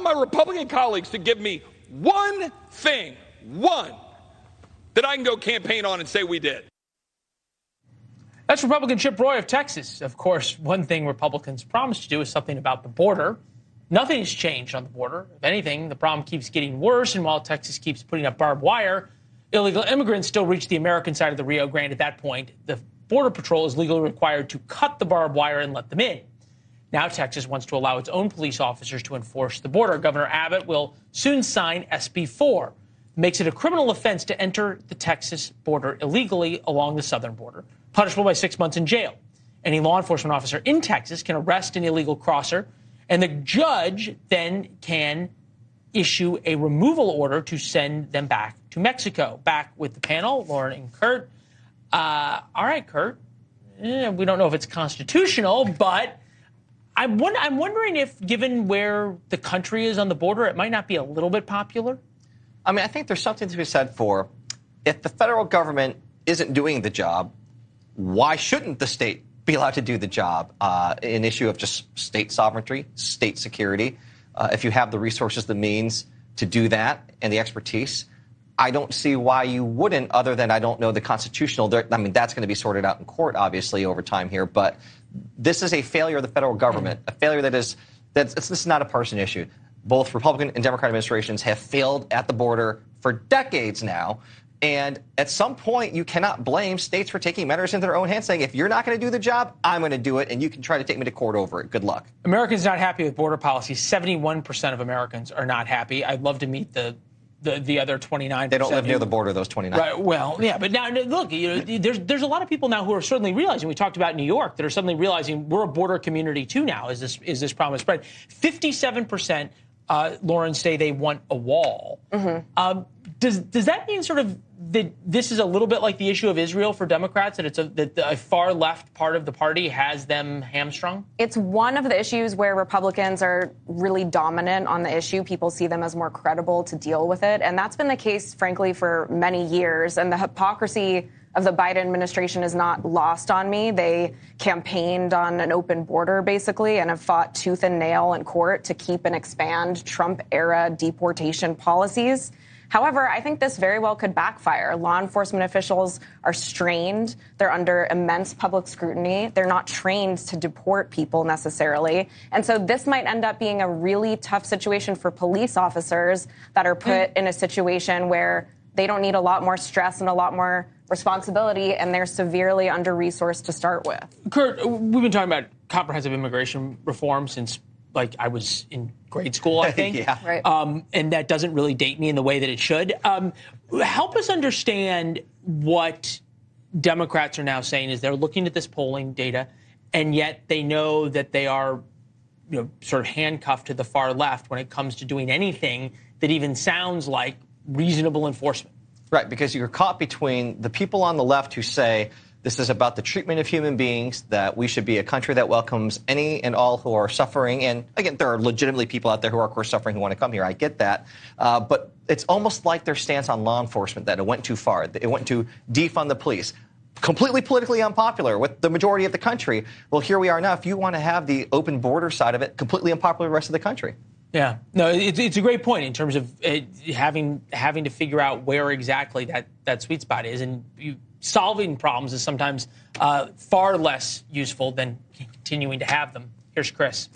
want my Republican colleagues to give me one thing, that I can go campaign on and say we did. That's Republican Chip Roy of Texas. Of course, one thing Republicans promised to do is something about the border. Nothing's changed on the border. If anything, the problem keeps getting worse, and while Texas keeps putting up barbed wire, illegal immigrants still reach the American side of the Rio Grande. At that point, the Border Patrol is legally required to cut the barbed wire and let them in. Now Texas wants to allow its own police officers to enforce the border. Governor Abbott will soon sign SB 4. It makes it a criminal offense to enter the Texas border illegally along the southern border, punishable by 6 months in jail. Any law enforcement officer in Texas can arrest an illegal crosser, and the judge then can issue a removal order to send them back to Mexico. Back with the panel, Lauren and Kurt. All right, Kurt. We don't know if it's constitutional, but I'm wondering if, given where the country is on the border, it might not be a little bit popular. I mean, I think there's something to be said for, if the federal government isn't doing the job, why shouldn't the state be allowed to do the job? An issue of just state sovereignty, state security. If you have the resources, the means to do that, and the expertise, I don't see why you wouldn't, other than I don't know the constitutional. I mean, that's going to be sorted out in court, obviously, over time here. But this is a failure of the federal government, a failure this is not a partisan issue. Both Republican and Democratic administrations have failed at the border for decades now. And at some point, you cannot blame states for taking matters into their own hands, saying, if you're not going to do the job, I'm going to do it, and you can try to take me to court over it. Good luck. Americans not happy with border policy. 71% of Americans are not happy. I'd love to meet the other 29%. They don't live near the border, those 29. Right. Well, yeah, but now look, there's a lot of people now who are suddenly realizing. We talked about New York, that are suddenly realizing we're a border community too now. Is this problem is spread? 57%, Lauren, say they want a wall. Mm-hmm. Does that mean sort of that this is a little bit like the issue of Israel for Democrats, that that a far left part of the party has them hamstrung? It's one of the issues where Republicans are really dominant on the issue. People see them as more credible to deal with it. And that's been the case, frankly, for many years. And the hypocrisy of the Biden administration is not lost on me. They campaigned on an open border, basically, and have fought tooth and nail in court to keep and expand Trump-era deportation policies. However, I think this very well could backfire. Law enforcement officials are strained. They're under immense public scrutiny. They're not trained to deport people necessarily. And so this might end up being a really tough situation for police officers that are put in a situation where they don't need a lot more stress and a lot more responsibility, and they're severely under-resourced to start with. Kurt, we've been talking about comprehensive immigration reform since I was in grade school, I think. Yeah. Right. And that doesn't really date me in the way that it should. Help us understand what Democrats are now saying. Is they're looking at this polling data, and yet they know that they are, sort of handcuffed to the far left when it comes to doing anything that even sounds like reasonable enforcement. Right, because you're caught between the people on the left who say, this is about the treatment of human beings, that we should be a country that welcomes any and all who are suffering. And again, there are legitimately people out there who are, of course, suffering who want to come here. I get that. But it's almost like their stance on law enforcement, that it went too far. It went to defund the police. Completely politically unpopular with the majority of the country. Well, here we are now. If you want to have the open border side of it, completely unpopular with the rest of the country. Yeah, no, it's a great point in terms of having to figure out where exactly that sweet spot is. And solving problems is sometimes far less useful than continuing to have them. Here's Chris.